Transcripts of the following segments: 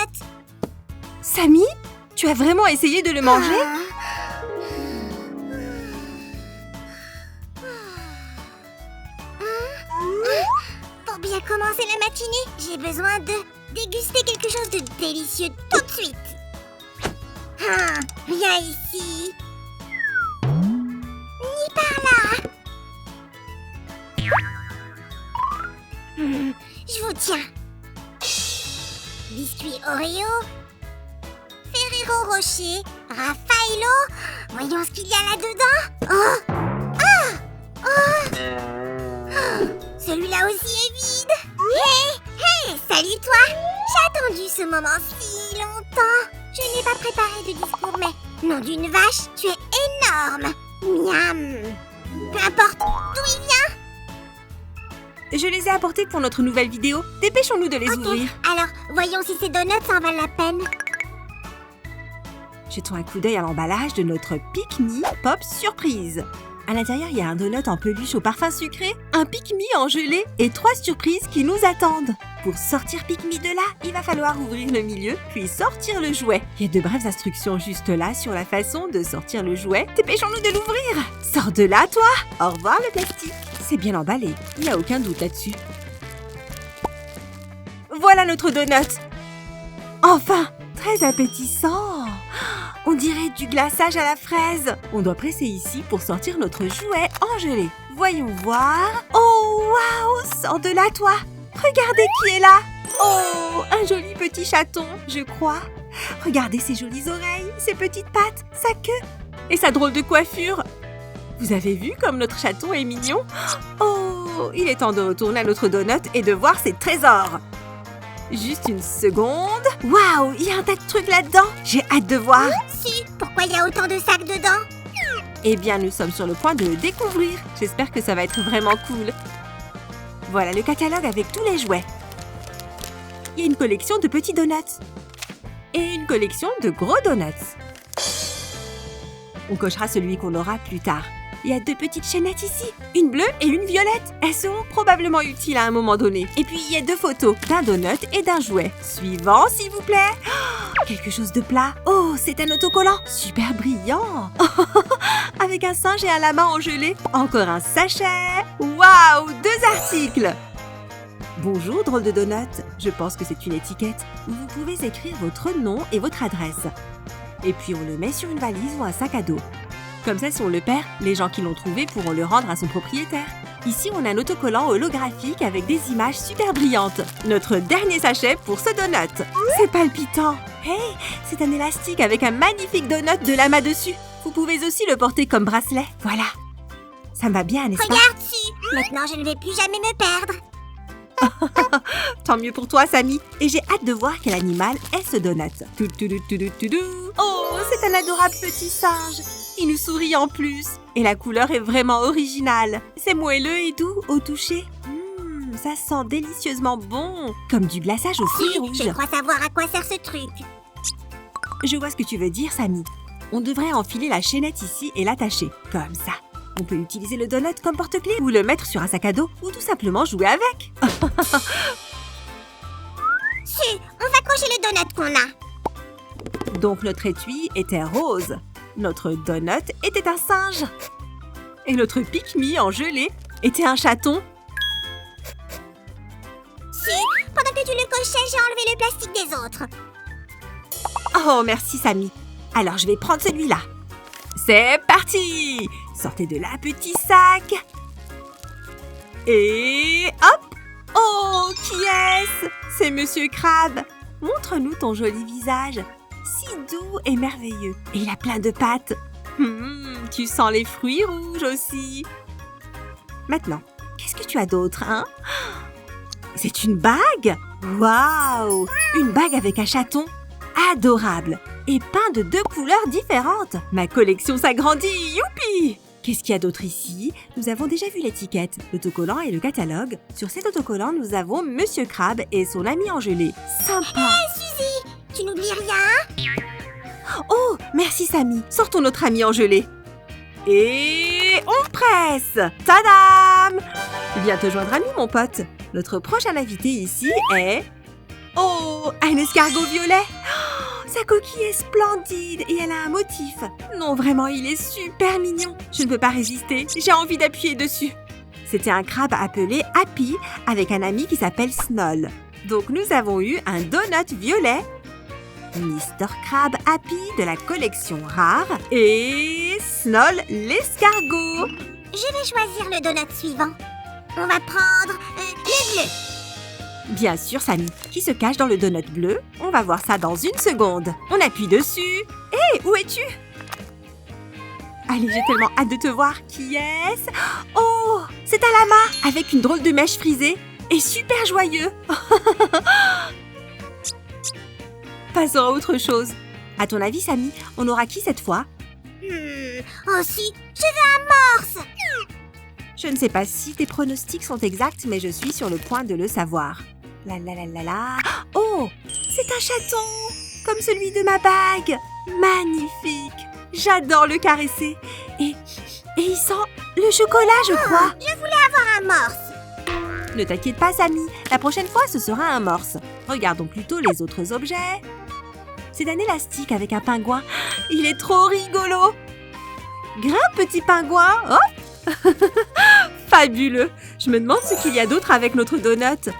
donut. Samy, tu as vraiment essayé de le manger? Pour bien commencer la matinée, j'ai besoin de déguster quelque chose de délicieux tout de suite. Viens ici. Ni par là. Je vous tiens. Biscuit Oreo, Ferrero Rocher, Raffaello. Voyons ce qu'il y a là-dedans. Celui-là aussi est vide. Hé, salut toi. J'ai attendu ce moment si longtemps. Je n'ai pas préparé de discours, mais nom d'une vache, tu es énorme. Miam. Peu importe d'où il vient. Je les ai apportés pour notre nouvelle vidéo. Dépêchons-nous de les ouvrir. Alors, voyons si ces donuts en valent la peine. Jetons un coup d'œil à l'emballage de notre Pick-Me Pop Surprise. À l'intérieur, il y a un donut en peluche au parfum sucré, un Pick-Me en gelée et 3 surprises qui nous attendent. Pour sortir Pick-Me de là, il va falloir ouvrir le milieu, puis sortir le jouet. Il y a de brèves instructions juste là sur la façon de sortir le jouet. Dépêchons-nous de l'ouvrir. Sors de là, toi. Au revoir, le plastique. C'est bien emballé, il n'y a aucun doute là-dessus. Voilà notre donut. Enfin, très appétissant. On dirait du glaçage à la fraise. On doit presser ici pour sortir notre jouet en gelée. Voyons voir. Oh, waouh! Sors de là, toi. Regardez qui est là. Oh, un joli petit chaton, je crois. Regardez ses jolies oreilles, ses petites pattes, sa queue et sa drôle de coiffure. Vous avez vu comme notre chaton est mignon? Oh, il est temps de retourner à notre donut et de voir ses trésors. Juste une seconde. Waouh, il y a un tas de trucs là-dedans. J'ai hâte de voir. Pourquoi il y a autant de sacs dedans? Eh bien, nous sommes sur le point de le découvrir. J'espère que ça va être vraiment cool. Voilà le catalogue avec tous les jouets. Il y a une collection de petits donuts. Et une collection de gros donuts. On cochera celui qu'on aura plus tard. Il y a 2 petites chaînettes ici, une bleue et une violette. Elles seront probablement utiles à un moment donné. Et puis il y a 2 photos, d'un donut et d'un jouet. Suivant, s'il vous plaît. Oh, quelque chose de plat. Oh, c'est un autocollant. Super brillant. Avec un singe et un lama en gelée. Encore un sachet. Waouh, 2 articles. Bonjour, drôle de donut. Je pense que c'est une étiquette où vous pouvez écrire votre nom et votre adresse. Et puis on le met sur une valise ou un sac à dos. Comme ça, si on le perd, les gens qui l'ont trouvé pourront le rendre à son propriétaire. Ici, on a un autocollant holographique avec des images super brillantes. Notre dernier sachet pour ce donut. C'est palpitant. Hey, c'est un élastique avec un magnifique donut de lama dessus. Vous pouvez aussi le porter comme bracelet. Voilà. Ça me va bien, n'est-ce pas? Regarde-tu. Maintenant, je ne vais plus jamais me perdre. Tant mieux pour toi, Samy. Et j'ai hâte de voir quel animal est ce donut. Oh, c'est un adorable petit singe. Il nous sourit en plus. Et la couleur est vraiment originale. C'est moelleux et doux au toucher. Ça sent délicieusement bon. Comme du glaçage aux fruits rouges. Je crois savoir à quoi sert ce truc. Je vois ce que tu veux dire, Samy. On devrait enfiler la chaînette ici et l'attacher. Comme ça. On peut utiliser le donut comme porte-clés ou le mettre sur un sac à dos ou tout simplement jouer avec. On va cocher le donut qu'on a. Donc notre étui était rose. Notre donut était un singe. Et notre Pick-Me en gelée était un chaton. Pendant que tu le cochais, j'ai enlevé le plastique des autres. Oh, merci Samy. Alors je vais prendre celui-là. C'est parti! Sortez de là, petit sac. Et hop! Oh, qui est-ce? C'est Monsieur Crabe. Montre-nous ton joli visage. Si doux et merveilleux. Et il a plein de pattes. Tu sens les fruits rouges aussi. Maintenant, qu'est-ce que tu as d'autre, hein? C'est une bague? Waouh! Une bague avec un chaton. Adorable. Et peint de 2 couleurs différentes. Ma collection s'agrandit. Youpi! Qu'est-ce qu'il y a d'autre ici? Nous avons déjà vu l'étiquette, l'autocollant et le catalogue. Sur cet autocollant, nous avons Monsieur Crabe et son ami en gelée. Sympa! Hé, Suzy! Tu n'oublies rien? Oh, merci Samy. Sortons notre ami en gelée. Et on presse! Tadam! Viens te joindre à nous, mon pote. Notre prochain invité ici est... Oh, un escargot violet. Oh, sa coquille est splendide et elle a un motif. Non, vraiment, il est super mignon. Je ne peux pas résister, j'ai envie d'appuyer dessus. C'était un crabe appelé Happy avec un ami qui s'appelle Snoll. Donc nous avons eu un donut violet, Mr. Crab Happy de la collection rare et Snoll l'escargot. Je vais choisir le donut suivant. On va prendre le bleu. Bien sûr, Samy, qui se cache dans le donut bleu. On va voir ça dans une seconde. On appuie dessus. Hé, où es-tu? Allez, j'ai tellement hâte de te voir. Qui est-ce? Oh, c'est un lama avec une drôle de mèche frisée et super joyeux. Passons à autre chose. À ton avis, Samy, on aura qui cette fois? Oh si, je veux un morse. Je ne sais pas si tes pronostics sont exacts, mais je suis sur le point de le savoir. La la la la la. Oh, c'est un chaton, comme celui de ma bague. Magnifique. J'adore le caresser. Et il sent le chocolat, je crois. Je voulais avoir un morse. Ne t'inquiète pas, Samy. La prochaine fois, ce sera un morse. Regardons plutôt les autres objets. C'est un élastique avec un pingouin. Il est trop rigolo. Grimpe, petit pingouin. Oh. Fabuleux. Je me demande ce qu'il y a d'autre avec notre donut.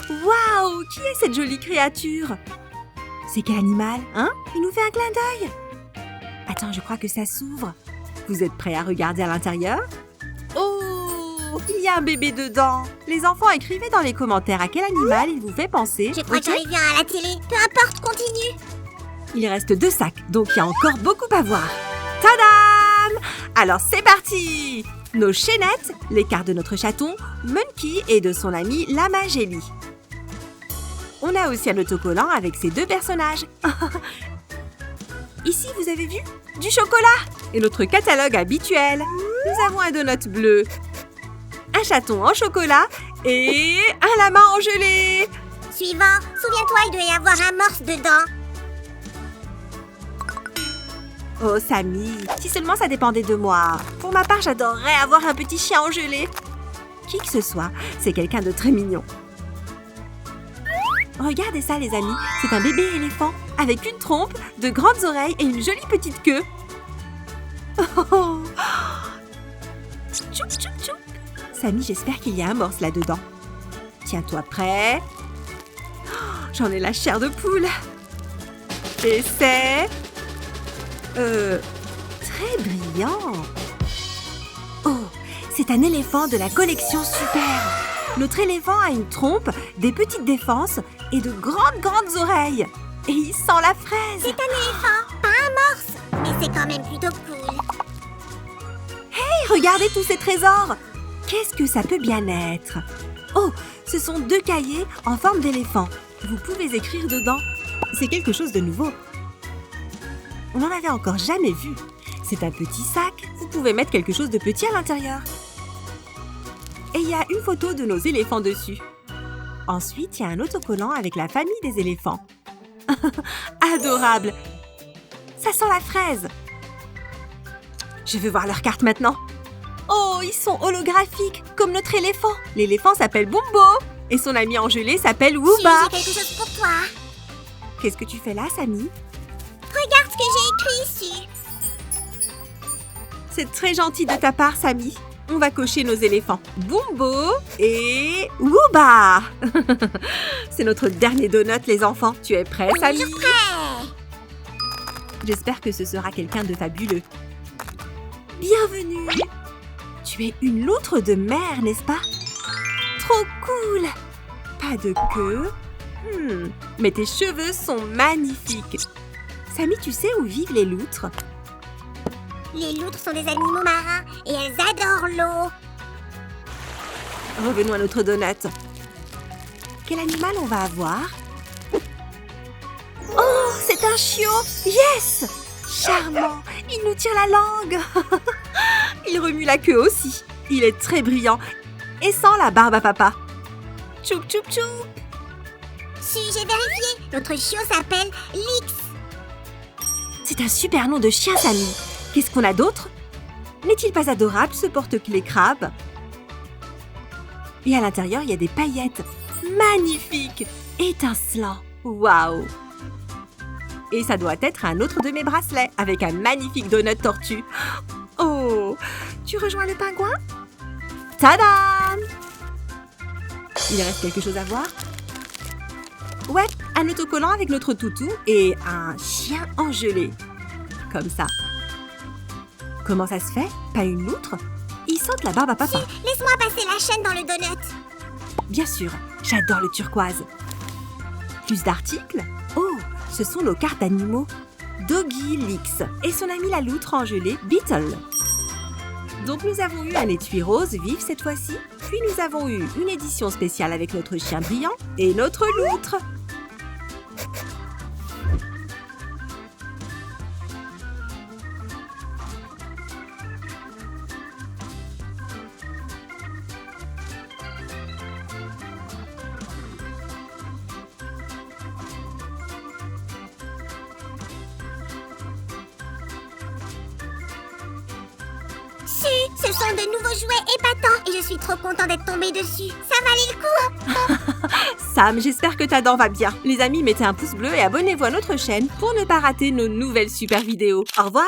Waouh, qui est cette jolie créature? C'est quel animal, hein? Il nous fait un clin d'œil. Attends, je crois que ça s'ouvre. Vous êtes prêts à regarder à l'intérieur? Oh, il y a un bébé dedans. Les enfants, écrivez dans les commentaires à quel animal il vous fait penser. Je crois que j'en ai vu un à la télé. Peu importe, continue. Il reste 2 sacs, donc il y a encore beaucoup à voir. Tadam! Alors c'est parti! Nos chaînettes, les cartes de notre chaton, Monkey et de son ami Lama Jelly. On a aussi un autocollant avec ces 2 personnages. Ici, vous avez vu? Du chocolat! Et notre catalogue habituel. Nous avons un donut bleu, un chaton en chocolat et un lama en gelée. Suivant, souviens-toi, il doit y avoir un morse dedans. Oh, Samy, si seulement ça dépendait de moi. Pour ma part, j'adorerais avoir un petit chien en gelée. Qui que ce soit, c'est quelqu'un de très mignon. Regardez ça, les amis, c'est un bébé éléphant avec une trompe, de grandes oreilles et une jolie petite queue. Oh. Tchoup, tchoup, tchoup. Samy, j'espère qu'il y a un morse là-dedans. Tiens-toi prêt. Oh, j'en ai la chair de poule. Et c'est... très brillant. Oh, c'est un éléphant de la collection Super. Notre éléphant a une trompe, des petites défenses et de grandes oreilles. Et il sent la fraise. C'est un éléphant, pas un morse. Mais c'est quand même plutôt cool. Hey, regardez tous ces trésors. Qu'est-ce que ça peut bien être? Oh, ce sont 2 cahiers en forme d'éléphant. Vous pouvez écrire dedans. C'est quelque chose de nouveau. On n'en avait encore jamais vu. C'est un petit sac. Vous pouvez mettre quelque chose de petit à l'intérieur. Et il y a une photo de nos éléphants dessus. Ensuite, il y a un autocollant avec la famille des éléphants. Adorable! Ça sent la fraise. Je veux voir leurs cartes maintenant. Oh, ils sont holographiques, comme notre éléphant. L'éléphant s'appelle Bumbo et son ami en gelée s'appelle Wooba. J'ai quelque chose pour toi. Qu'est-ce que tu fais là, Samy? Regarde ce que j'ai écrit ici. C'est très gentil de ta part, Samy. On va cocher nos éléphants. Bumbo et Wooba. C'est notre dernier donut, les enfants. Tu es prêt, Samy? Toujours prêt. J'espère que ce sera quelqu'un de fabuleux. Bienvenue. Tu es une loutre de mer, n'est-ce pas? Trop cool. Pas de queue. Mais tes cheveux sont magnifiques. Samy, tu sais où vivent les loutres? Les loutres sont des animaux marins et elles adorent l'eau. Revenons à notre donut. Quel animal on va avoir? Oh, c'est un chiot! Yes! Charmant! Il nous tire la langue! Il remue la queue aussi. Il est très brillant et sent la barbe à papa. Tchoup, tchoup, tchoup! J'ai vérifié. Notre chiot s'appelle Lix. C'est un super nom de chien, Samy. Qu'est-ce qu'on a d'autre? N'est-il pas adorable, ce porte-clés crabe? Et à l'intérieur, il y a des paillettes. Magnifique! Étincelant. Waouh! Et ça doit être un autre de mes bracelets, avec un magnifique donut tortue. Oh! Tu rejoins le pingouin? Tadam! Il reste quelque chose à voir? Ouais, un autocollant avec notre toutou et un chien engelé. Comme ça. Comment ça se fait? Pas une loutre? Il sente la barbe à papa. Laisse-moi passer la chaîne dans le donut. Bien sûr, j'adore le turquoise. Plus d'articles? Oh, ce sont nos cartes d'animaux. Doggy Lix et son ami la loutre engelée Beetle. Donc nous avons eu un étui rose vif cette fois-ci, puis nous avons eu une édition spéciale avec notre chien brillant et notre loutre. Ce sont de nouveaux jouets épatants et je suis trop content d'être tombée dessus. Ça valait le coup. Sam, j'espère que ta dent va bien. Les amis, mettez un pouce bleu et abonnez-vous à notre chaîne pour ne pas rater nos nouvelles super vidéos. Au revoir!